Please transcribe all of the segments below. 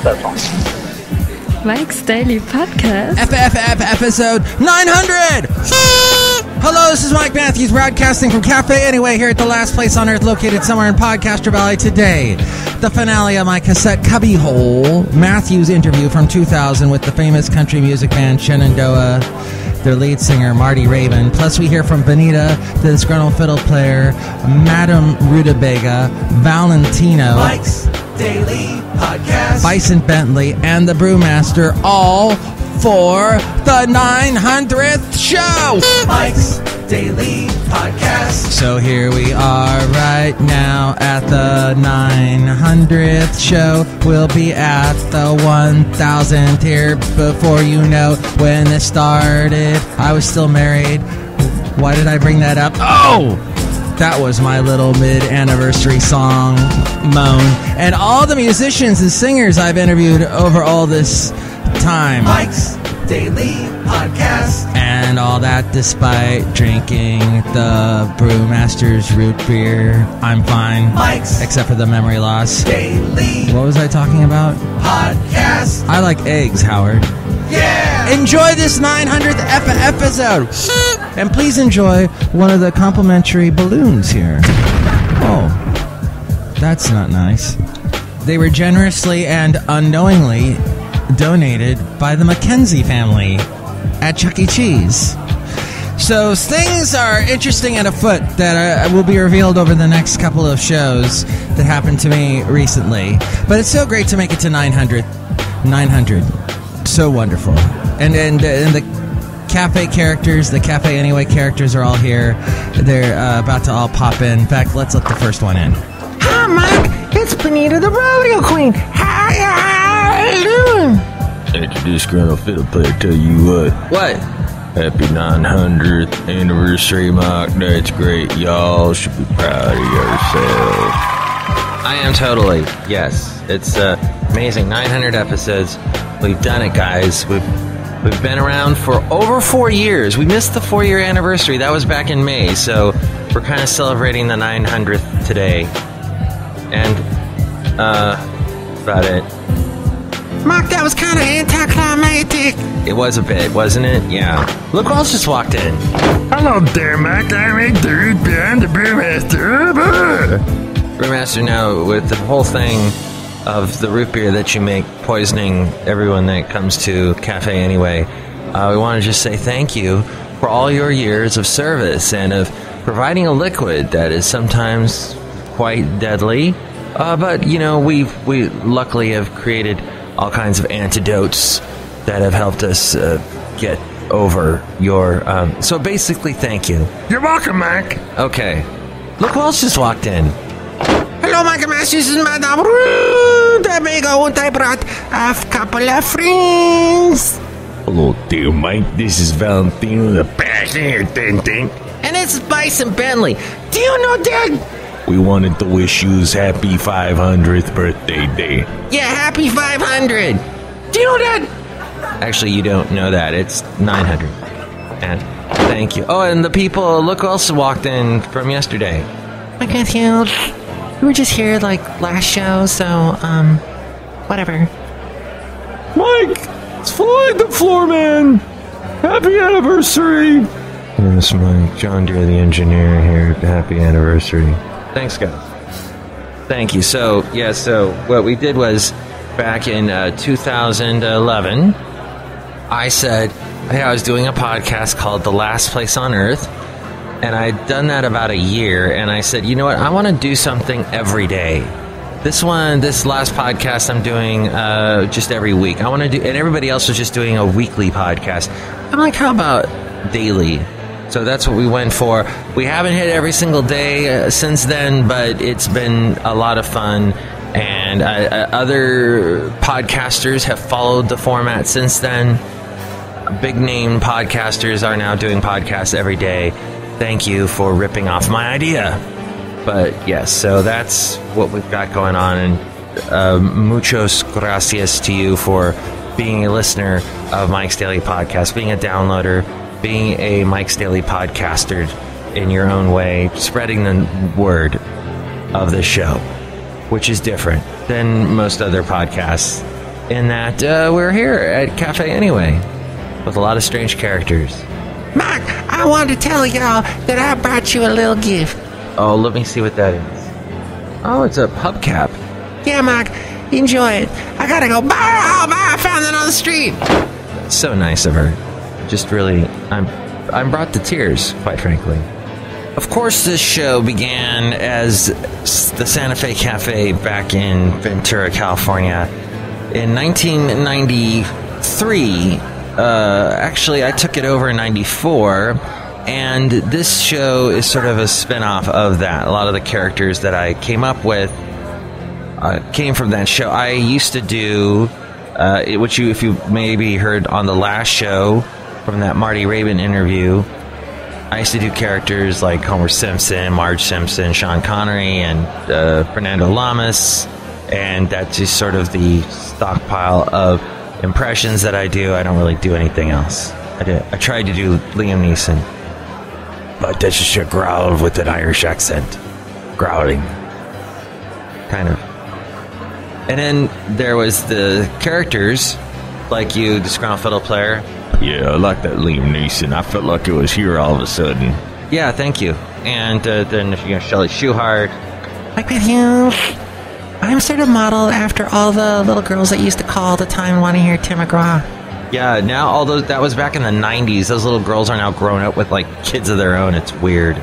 not that song. Mike's Daily Podcast. episode 900! Hello, this is Mike Matthews broadcasting from Cafe Anyway here at the last place on earth located somewhere in Podcaster Valley today. The finale of my cassette Cubbyhole Matthews interview from 2000 with the famous country music band Shenandoah, their lead singer Marty Raybon. Plus we hear from Benita, the Disgruntled Fiddle Player, Madame Rootabega, Valentino, Mike's Daily Podcast, Bison Bentley, and the Brewmaster, all for the 900th show! Mike's Daily Podcast. So here we are right now at the 900th show. We'll be at the 1000th here before you know when this started. I was still married. Why did I bring that up? Oh! That was my little mid-anniversary song, Moan. And all the musicians and singers I've interviewed over all this time. Mike's Daily Podcast. And all that despite drinking the Brewmaster's root beer. I'm fine. Mike's except for the memory loss. Daily What was I talking about? Podcast. I like eggs, Howard. Yeah! Enjoy this 900th episode. And please enjoy one of the complimentary balloons here. Oh, that's not nice. They were generously and unknowingly donated by the Mackenzie family at Chuck E. Cheese. So things are interesting and afoot that will be revealed over the next couple of shows that happened to me recently. But it's so great to make it to 900. 900. So wonderful. And the Cafe characters, the Cafe Anyway characters are all here. They're about to all pop in. In fact, let's let the first one in. Hi, Mike. It's Benita, the rodeo queen. How you doing? It's Disgruntled Fiddle Player, tell you what. What? Happy 900th anniversary, Mike. That's great. Y'all should be proud of yourselves. I am totally. Yes. It's amazing. 900 episodes. We've done it, guys. We've been around for over 4 years. We missed the 4-year anniversary. That was back in May, so we're kind of celebrating the 900th today. And, about it. Mike, that was kind of anticlimactic. It was a bit, wasn't it? Yeah. Look who else just walked in. Hello there, Mike. I'm a dude behind the Brewmaster. Brewmaster, now, with the whole thing of the root beer that you make poisoning everyone that comes to Cafe Anyway, we want to just say thank you for all your years of service and of providing a liquid that is sometimes quite deadly. But, you know, we luckily have created all kinds of antidotes that have helped us get over your... so basically, thank you. You're welcome, Mike. Okay. Look who else just walked in. Hello, Mike Matthews. This is Madame Rootabega, and I brought a couple of friends. Hello there, Mike. This is Valentino, the passionate thing. And this is Bison Bentley. Do you know that? We wanted to wish you a happy 500th birthday day. Yeah, happy 500. Do you know that? Actually, you don't know that. It's 900. And thank you. Oh, and the people, look who else walked in from yesterday. Mike Matthews, we were just here like last show, so, whatever. Mike, it's Floyd the Floorman. Happy anniversary. Yes, Mike. John Deere, the engineer here. Happy anniversary. Thanks, guys. Thank you. So what we did was, back in 2011, I said, hey, I was doing a podcast called The Last Place on Earth, and I'd done that about a year, and I said, you know what, I want to do something every day. This last podcast I'm doing just every week. I want to do, and everybody else was just doing a weekly podcast. I'm like, how about daily? So that's what we went for. We haven't hit every single day since then, but it's been a lot of fun. And other podcasters have followed the format since then. Big name podcasters are now doing podcasts every day. Thank you for ripping off my idea. But yes, so that's what we've got going on. And muchos gracias to you for being a listener of Mike's Daily Podcast, being a downloader, being a Mike's Daily Podcaster in your own way, spreading the word of this show, which is different than most other podcasts in that we're here at Cafe Anyway with a lot of strange characters. Mark, I want to tell y'all that I brought you a little gift. Oh, let me see what that is. Oh, it's a hubcap. Yeah, Mark, enjoy it. I gotta go. Bye, I found it on the street. So nice of her. Just really, I'm brought to tears, quite frankly. Of course, this show began as the Santa Fe Cafe back in Ventura, California. In 1993, actually, I took it over in 94, and this show is sort of a spin-off of that. A lot of the characters that I came up with came from that show. I used to do, which if you maybe heard on the last show from that Marty Raybon interview, I used to do characters like Homer Simpson, Marge Simpson, Sean Connery, and Fernando Lamas, and that's just sort of the stockpile of impressions that I do. I don't really do anything else. I tried to do Liam Neeson, but that's just a growl with an Irish accent. Growling. Kind of. And then there was the characters, like you, Disgruntled Fiddle Player. Yeah, I like that Liam Neeson. I felt like it was here all of a sudden. Yeah, thank you. And then, Shelley Shuhart. Like with you, I'm sort of modeled after all the little girls that used to call all the time and want to hear Tim McGraw. Yeah, now, although that was back in the 90s, those little girls are now grown up with, like, kids of their own. It's weird.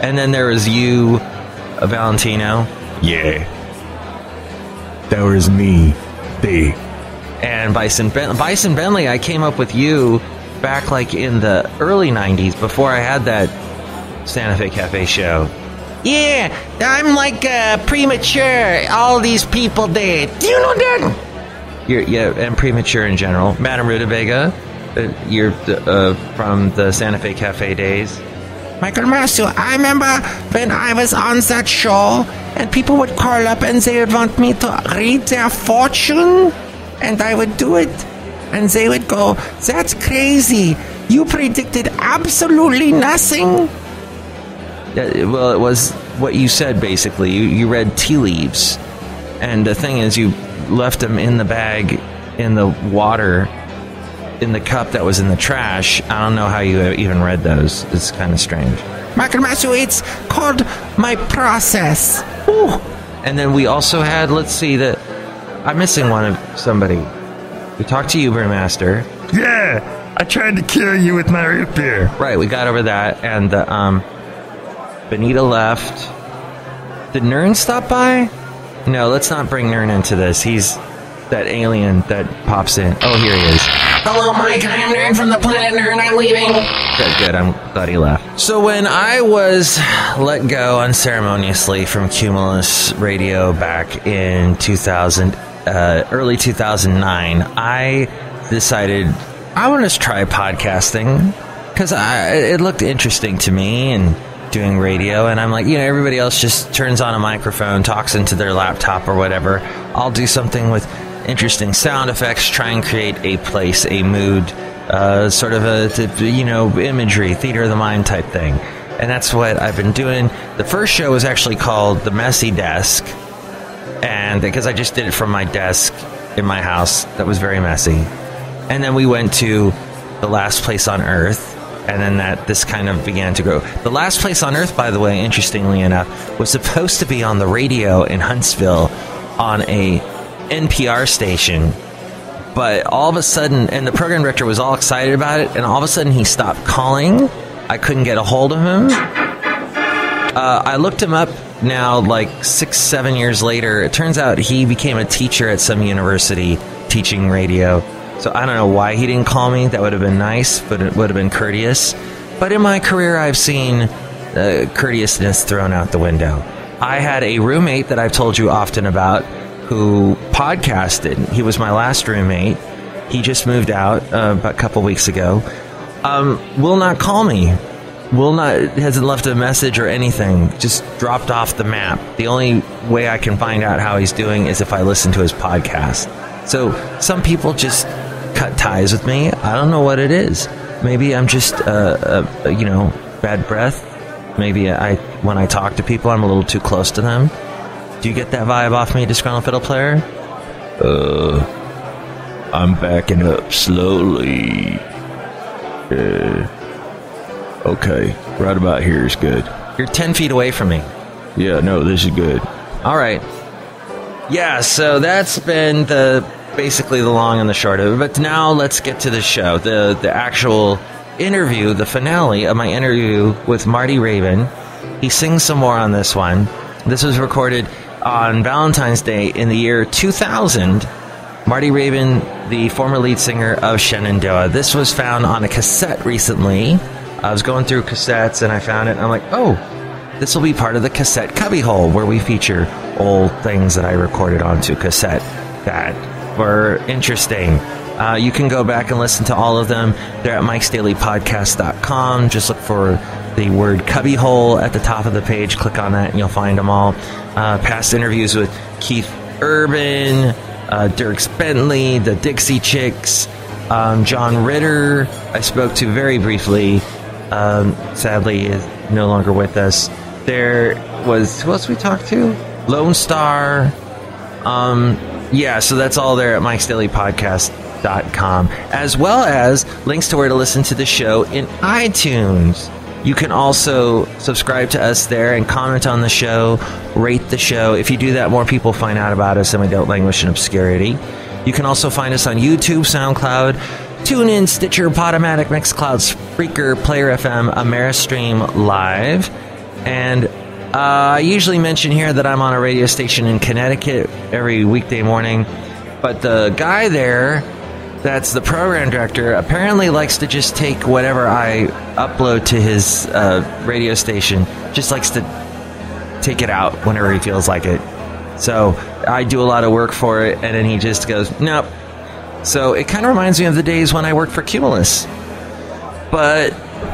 And then there was you, Valentino. Yeah. That was me. They. And Bison Bentley, I came up with you back like in the early 90s before I had that Santa Fe Cafe show. Yeah, I'm like premature. All these people did. Do you know that? Yeah, and premature in general. Madame Rootabega, you're from the Santa Fe Cafe days. Michael Matthews, I remember when I was on that show and people would call up and they would want me to read their fortune. And I would do it, and they would go, "That's crazy. You predicted absolutely nothing." Yeah, well, it was what you said, basically. You read tea leaves. And the thing is, you left them in the bag, in the water, in the cup that was in the trash. I don't know how you even read those. It's kind of strange. Michael Matthews, it's called my process. Ooh. And then we also had, let's see, I'm missing one of somebody. We talked to you, Brewmaster. Yeah, I tried to kill you with my root beer. Right, we got over that, and Benita left. Did Nern stop by? No, let's not bring Nern into this. He's that alien that pops in. Oh, here he is. Hello, Mike. I'm Nern from the planet Nern. I'm leaving. Good. I'm glad he left. So when I was let go unceremoniously from Cumulus Radio back in 2000, early 2009, I decided I want to try podcasting because it looked interesting to me and doing radio, and I'm like, everybody else just turns on a microphone, talks into their laptop or whatever. I'll do something with interesting sound effects, try and create a place, a mood, sort of a imagery, theater of the mind type thing. And that's what I've been doing. The first show was actually called The Messy Desk, and because I just did it from my desk in my house that was very messy. And then we went to The Last Place on Earth, and then this kind of began to grow. The Last Place on Earth, by the way, interestingly enough, was supposed to be on the radio in Huntsville on a NPR station, but all of a sudden, and the program director was all excited about it, and all of a sudden he stopped calling. I couldn't get a hold of him. I looked him up now, like 6-7 years later. It turns out he became a teacher at some university teaching radio. So I don't know why he didn't call me. That would have been nice, but it would have been courteous. But in my career, I've seen courteousness thrown out the window. I had a roommate that I've told you often about who podcasted. He was my last roommate. He just moved out about a couple weeks ago. Will not call me. Hasn't left a message or anything. Just dropped off the map. The only way I can find out how he's doing is if I listen to his podcast. So some people just cut ties with me. I don't know what it is. Maybe I'm just, bad breath. Maybe when I talk to people, I'm a little too close to them. Do you get that vibe off me, Disgruntled Fiddle Player? I'm backing up slowly. Okay, right about here is good. You're 10 feet away from me. Yeah, no, this is good. All right. Yeah, so that's been basically the long and the short of it. But now let's get to the show, the actual interview, the finale of my interview with Marty Raybon. He sings some more on this one. This was recorded on Valentine's Day in the year 2000. Marty Raybon, the former lead singer of Shenandoah. This was found on a cassette recently. I was going through cassettes and I found it, and I'm like, oh, this will be part of the cassette cubbyhole, where we feature old things that I recorded onto cassette that were interesting. You can go back and listen to all of them. They're at mikesdailypodcast.com. Just look for the word cubbyhole at the top of the page. Click on that and you'll find them all. Past interviews with Keith Urban, Dierks Bentley, the Dixie Chicks, John Ritter, I spoke to very briefly. Sadly, is no longer with us. There was, who else we talked to? Lone Star. Yeah, so that's all there at mikesdailypodcast.com, as well as links to where to listen to the show in iTunes. You can also subscribe to us there and comment on the show, rate the show. If you do that, more people find out about us and we don't languish in obscurity. You can also find us on YouTube, SoundCloud, TuneIn, Stitcher, Podomatic, Mixcloud, Spreaker, Player FM, Ameristream Live. And I usually mention here that I'm on a radio station in Connecticut every weekday morning. But the guy there, that's the program director, apparently likes to just take whatever I upload to his radio station, just likes to take it out whenever he feels like it. So I do a lot of work for it, and then he just goes, nope. So it kind of reminds me of the days when I worked for Cumulus. But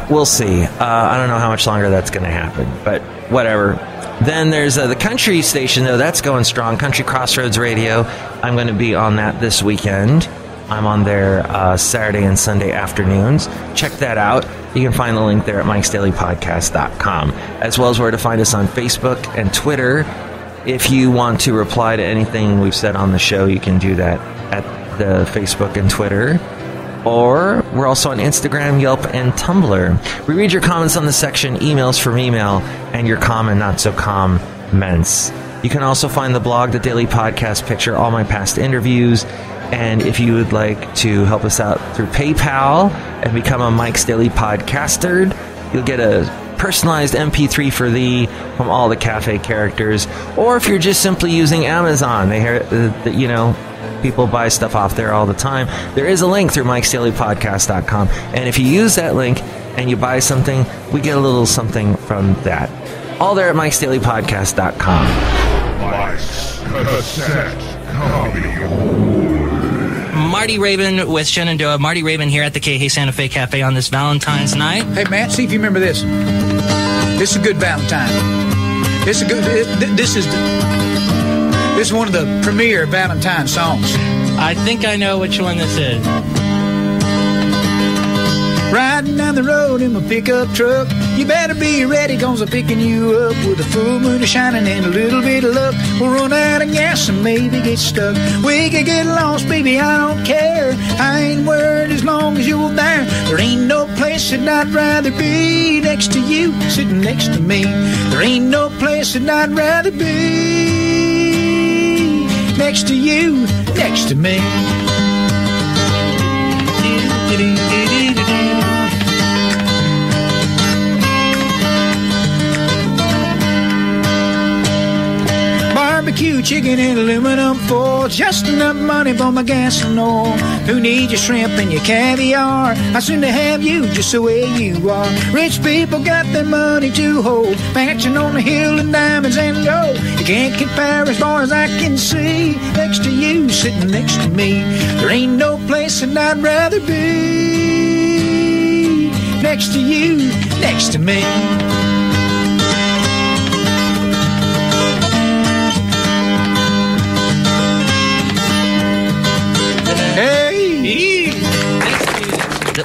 we'll see. I don't know how much longer that's going to happen, but whatever. Then there's the country station, though. That's going strong. Country Crossroads Radio. I'm going to be on that this weekend. I'm on there Saturday and Sunday afternoons. Check that out. You can find the link there at mikesdailypodcast.com, as well as where to find us on Facebook and Twitter. If you want to reply to anything we've said on the show, you can do that at the Facebook and Twitter. Or we're also on Instagram, Yelp, and Tumblr. We read your comments on the section emails from email and your common, not so comments. You can also find the blog, the Daily Podcast Picture, all my past interviews. And if you would like to help us out through PayPal and become a Mike's Daily Podcaster, you'll get a personalized MP3 for thee from all the cafe characters. Or if you're just simply using Amazon, they hear that, you know, people buy stuff off there all the time. There is a link through mikesdailypodcast.com, and if you use that link and you buy something, we get a little something from that. All there at mikesdailypodcast.com. Mike's Cassette Cubbyhole. Marty Raybon with Shenandoah. Marty Raybon here at the Hey Santa Fe Cafe on this Valentine's night. Hey, Matt, see if you remember this. This is a good Valentine. This is one of the premier Valentine songs. I think I know which one this is. Riding down the road in my pickup truck. You better be ready, 'cause I'm picking you up with a full moon shining and a little bit of luck. We'll run out of gas and maybe get stuck. We could get lost, baby, I don't care. I ain't worried as long as you're there. There ain't no place that I'd rather be next to you, sitting next to me. There ain't no place that I'd rather be next to you, next to me. Barbecue chicken and aluminum foil, just enough money for my gas and oil. Who needs your shrimp and your caviar? I soon to have you just the way you are. Rich people got their money to hold, mansion on the hill and diamonds and gold. You can't compare as far as I can see, next to you, sitting next to me. There ain't no place that I'd rather be next to you, next to me.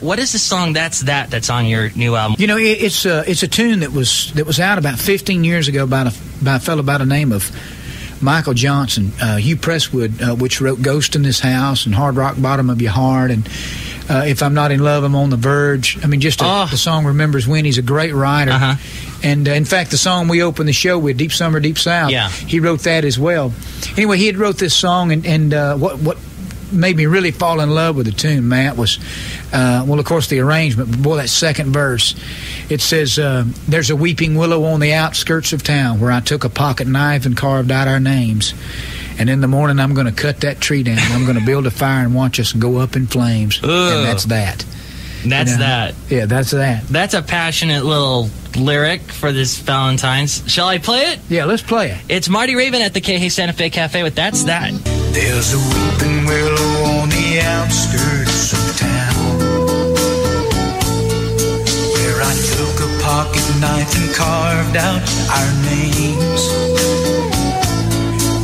What is the song that's on your new album? You know, it's a tune that was out about 15 years ago by a fellow by the name of Michael Johnson, Hugh Presswood, which wrote Ghost in This House and Hard Rock Bottom of Your Heart, and If I'm Not in Love, I'm on the Verge. I mean, just the song Remembers When. He's a great writer. And in fact, the song we opened the show with, Deep Summer, Deep South, he wrote that as well. Anyway, he had wrote this song, and what made me really fall in love with the tune, Matt, was, well, of course, the arrangement. But boy, that second verse, it says, there's a weeping willow on the outskirts of town where I took a pocket knife and carved out our names. And in the morning, I'm going to cut that tree down. I'm going to build a fire and watch us go up in flames. And that's that. That's that. Yeah, that's that. That's a passionate little lyric for this Valentine's. Shall I play it? Yeah, let's play it. It's Marty Raybon at the K Santa Fe Cafe with That's That. There's a weeping willow on the outskirts of town where I took a pocket knife and carved out our names.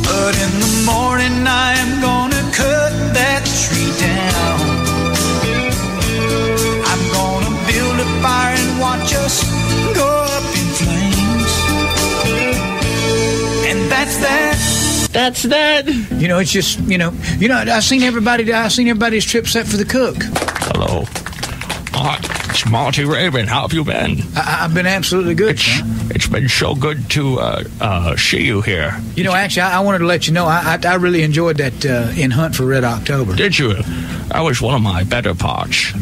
But in the morning I am gonna cut that tree down. I'm gonna build a fire and watch us go up in flames. And that's that. That's that. You know, it's just, you know, I've seen everybody's trip set for the cook. Hello. It's Marty Raybon. How have you been? I've been absolutely good. It's been so good to see you here. You know, actually, I wanted to let you know, I really enjoyed that in Hunt for Red October. Did you? That was one of my better parts.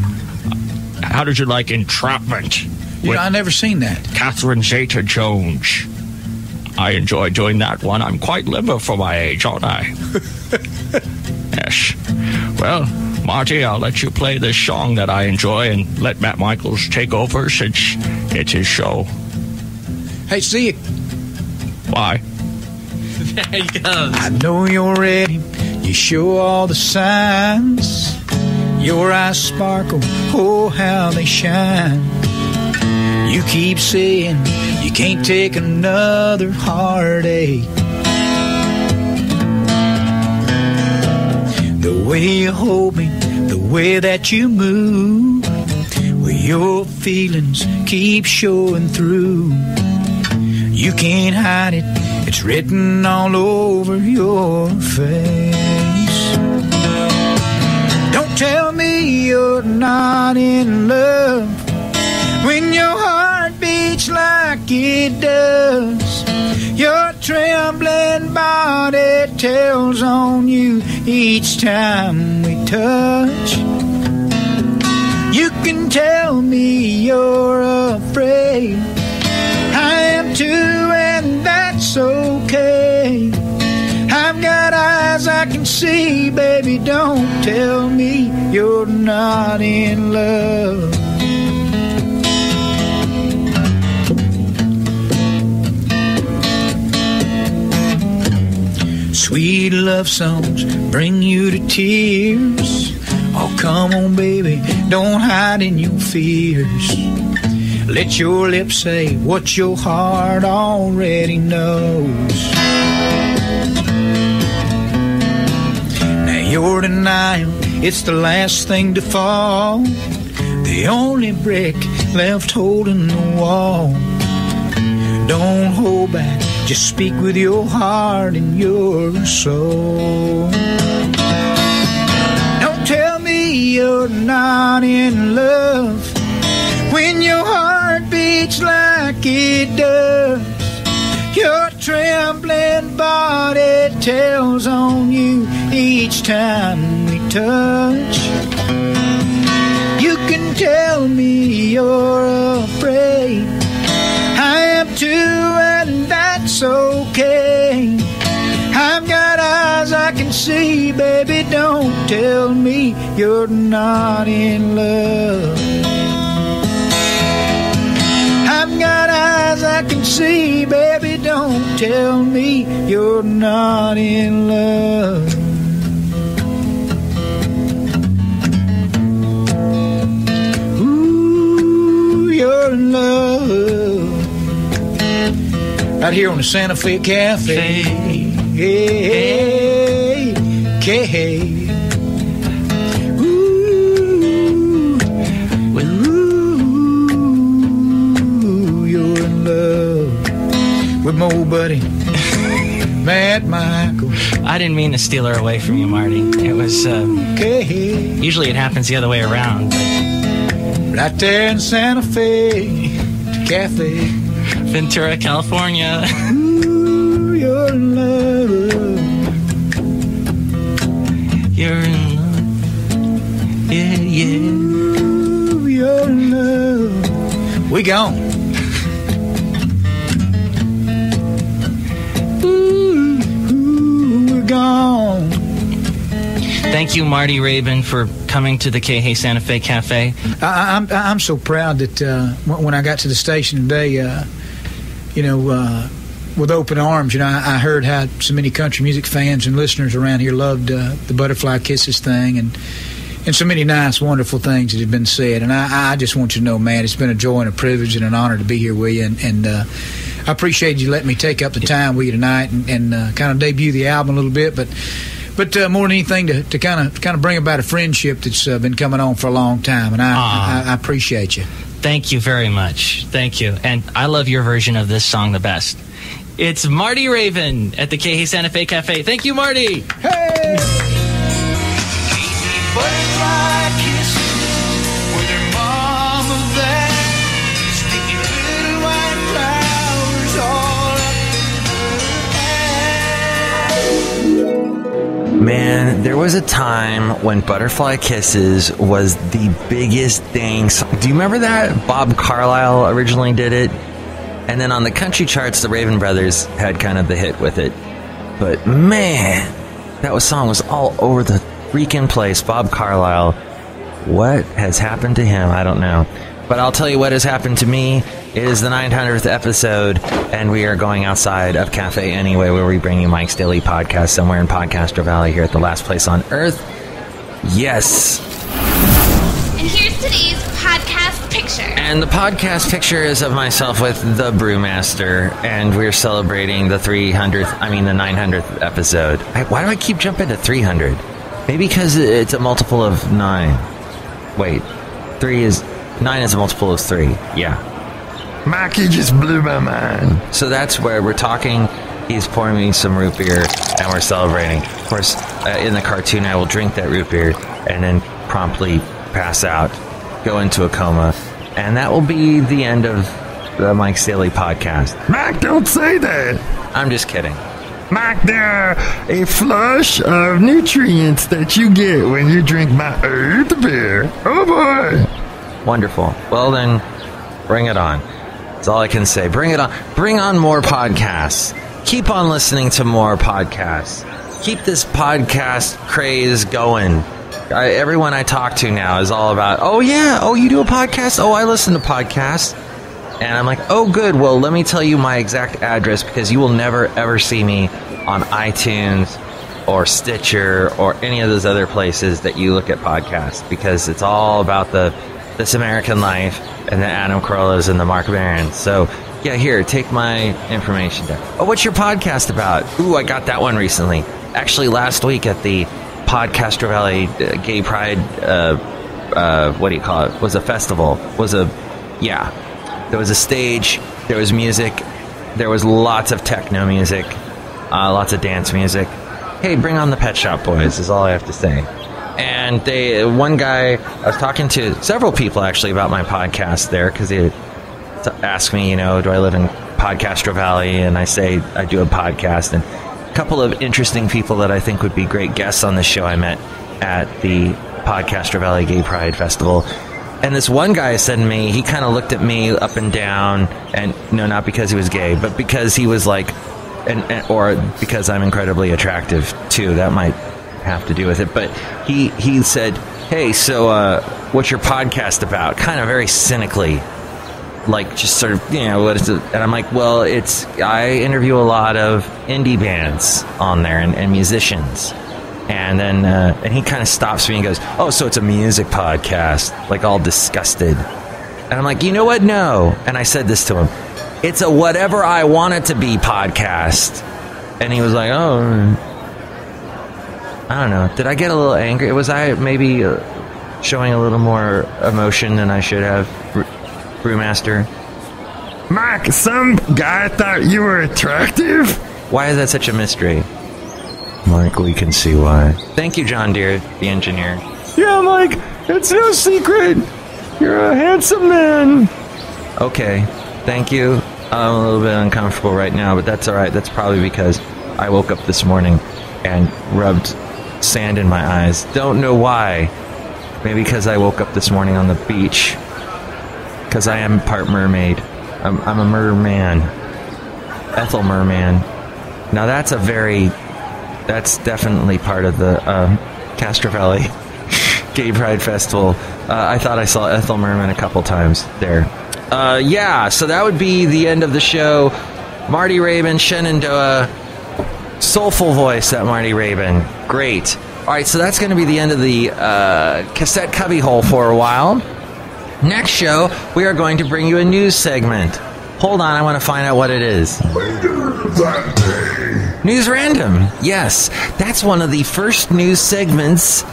How did you like Entrapment? You know, I never seen that. Catherine Zeta-Jones. I enjoyed doing that one. I'm quite limber for my age, aren't I? Yes. Well, Marty, I'll let you play this song that I enjoy and let Matt Michaels take over since it's his show. Hey, see you. Bye. There he goes. I know you're ready. You show all the signs. Your eyes sparkle. Oh, how they shine. You keep saying you can't take another heartache. The way you hold me, the way that you move, where your feelings keep showing through. You can't hide it, it's written all over your face. Don't tell me you're not in love when your heart beats like it does. Your trembling body tells on you each time we touch. You can tell me you're afraid. I am too, and that's okay. I've got eyes I can see, baby, don't tell me you're not in love. Sweet love songs bring you to tears. Oh, come on, baby, don't hide in your fears. Let your lips say what your heart already knows. Now your denial, it's the last thing to fall. The only brick left holding the wall. Don't hold back, just speak with your heart and your soul. Don't tell me you're not in love when your heart beats like it does. Your trembling body tells on you each time we touch. You can tell me you're afraid. I am too, and that's okay. I've got eyes I can see, baby, don't tell me you're not in love. I've got eyes I can see, baby, don't tell me you're not in love. Ooh, you're in love. Right here on the Santa Fe Cafe. Hey, hey. Ooh, you're in love with my old buddy Matt Michael. I didn't mean to steal her away from you, Marty. It was, usually it happens the other way around. But right there in Santa Fe Cafe, Ventura, California. Ooh, you're in love. You're in love. Yeah, yeah. Ooh, you're in love. We gone. Ooh, we're gone. Thank you, Marty Raybon, for coming to the Hey Santa Fe Cafe. I'm so proud that when I got to the station today, with open arms, I heard how so many country music fans and listeners around here loved the Butterfly Kisses thing, and so many nice, wonderful things that have been said. And I just want you to know, man, it's been a joy and a privilege and an honor to be here with you. And I appreciate you letting me take up the time with you tonight and kind of debut the album a little bit, but more than anything, to kind of bring about a friendship that's been coming on for a long time, and I appreciate you. Thank you very much. Thank you. And I love your version of this song the best. It's Marty Raybon at the Hey Santa Fe Cafe. Thank you, Marty. Hey! Butterfly kisses with her mama there, sticky little white flowers all up in her hair. Man, there was a time when Butterfly Kisses was the biggest dang song. Do you remember that? Bob Carlyle originally did it. And then on the country charts, the Raven Brothers had kind of the hit with it. But man, that song was all over the freaking place. Bob Carlyle, what has happened to him? I don't know. But I'll tell you what has happened to me. It is the 900th episode, and we are going outside of Cafe Anyway, where we bring you Mike's Daily Podcast somewhere in Podcaster Valley here at the last place on Earth. Yes. And here's today's podcast picture. And the podcast picture is of myself with the Brewmaster, and we're celebrating the 900th episode. Why do I keep jumping to 300? Maybe because it's a multiple of 9. Wait, 9 is a multiple of 3. Yeah. Mikey just blew my mind. So that's where we're talking. He's pouring me some root beer, and we're celebrating. Of course, in the cartoon, I will drink that root beer and then promptly pass out, go into a coma, and that will be the end of the Mike's Daily Podcast. Mike, don't say that. I'm just kidding. Mike, there are a flush of nutrients that you get when you drink my root beer. Oh boy. Wonderful. Well then, bring it on. That's all I can say. Bring it on. Bring on more podcasts. Keep on listening to more podcasts. Keep this podcast craze going. Everyone I talk to now is all about, oh yeah, oh you do a podcast? Oh, I listen to podcasts. And I'm like, oh good, well let me tell you my exact address, because you will never ever see me on iTunes or Stitcher or any of those other places that you look at podcasts, because it's all about this American life and the Adam Carolla's and the Mark Barons. So yeah, here, take my information down. Oh, what's your podcast about? Ooh, I got that one recently. Actually, last week at the Podcaster Valley Gay Pride, what do you call it? Was a festival. There was a stage, there was music, there was lots of techno music, lots of dance music. Hey, bring on the Pet Shop Boys is all I have to say. And one guy, I was talking to several people actually about my podcast there, because they asked me, do I live in Podcaster Valley? And I say I do a podcast. And a couple of interesting people that I think would be great guests on this show I met at the Podcaster Valley Gay Pride Festival. And this one guy said to me, he kind of looked at me up and down, and no, not because he was gay, but because he was like, or because I'm incredibly attractive too. That might have to do with it. But he said, hey, so what's your podcast about? Kind of very cynically, like just sort of, what is it? And I'm like, well, I interview a lot of indie bands on there and musicians. And then and he kind of stops me and goes, oh, so it's a music podcast, like all disgusted. And I'm like, you know what? No. And I said this to him. It's a whatever I want it to be podcast. And he was like, oh, I don't know. Did I get a little angry? Was I maybe showing a little more emotion than I should have, Brewmaster? Mike, some guy thought you were attractive? Why is that such a mystery? Mike, we can see why. Thank you, John Deere, the engineer. Yeah, Mike, it's no secret. You're a handsome man. Okay, thank you. I'm a little bit uncomfortable right now, but that's all right. That's probably because I woke up this morning and rubbed sand in my eyes. Don't know why. Maybe because I woke up this morning on the beach. Because I am part mermaid. I'm a merman. Ethel merman. Now that's definitely part of the Castro Valley Gay Pride Festival. I thought I saw Ethel Merman a couple times there. Yeah, so that would be the end of the show. Marty Raybon, Shenandoah, soulful voice, that Marty Raybon. Great. All right, so that's going to be the end of the cassette cubbyhole for a while. Next show, we are going to bring you a news segment. Hold on, I want to find out what it is. Later that day. News Random. Yes, that's one of the first news segments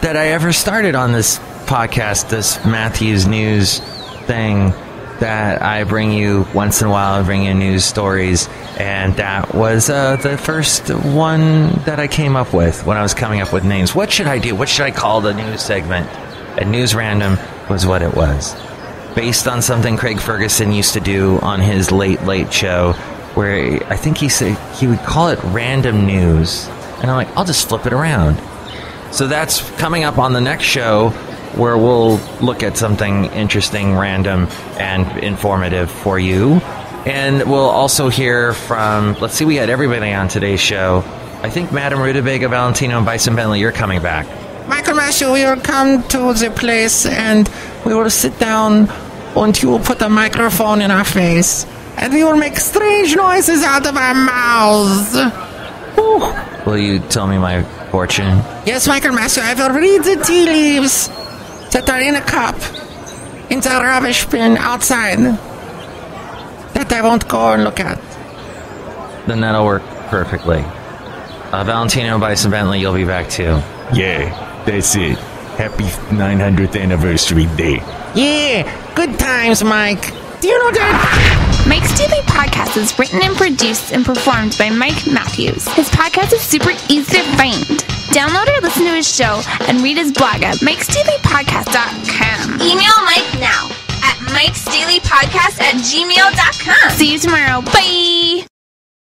that I ever started on this podcast, this Matthews News thing. That I bring you once in a while. I bring you news stories, and that was the first one that I came up with when I was coming up with names. What should I do? What should I call the news segment? And News Random was what it was, based on something Craig Ferguson used to do on his Late Show, where I think he said he would call it Random News, and I'm like, I'll just flip it around. So that's coming up on the next show, where we'll look at something interesting, random, and informative for you. And we'll also hear from, let's see, we had everybody on today's show. I think Madame Rootabega, Valentino, and Bison Bentley, you're coming back. Michael Marshall, we will come to the place and we will sit down and you will put a microphone in our face and we will make strange noises out of our mouths. Ooh. Will you tell me my fortune? Yes, Michael Marshall, I will read the tea leaves that are in a cup in the rubbish bin outside that I won't go and look at. Then that'll work perfectly. Valentino, Bison Bentley, you'll be back too. Yeah, that's it. Happy 900th anniversary day. Yeah, good times, Mike. Do you know that? Mike's Daily Podcast is written and produced and performed by Mike Matthews. His podcast is super easy to find. Download or listen to his show and read his blog at mikesdailypodcast.com. Email Mike now at mikesdailypodcast@gmail.com. See you tomorrow. Bye!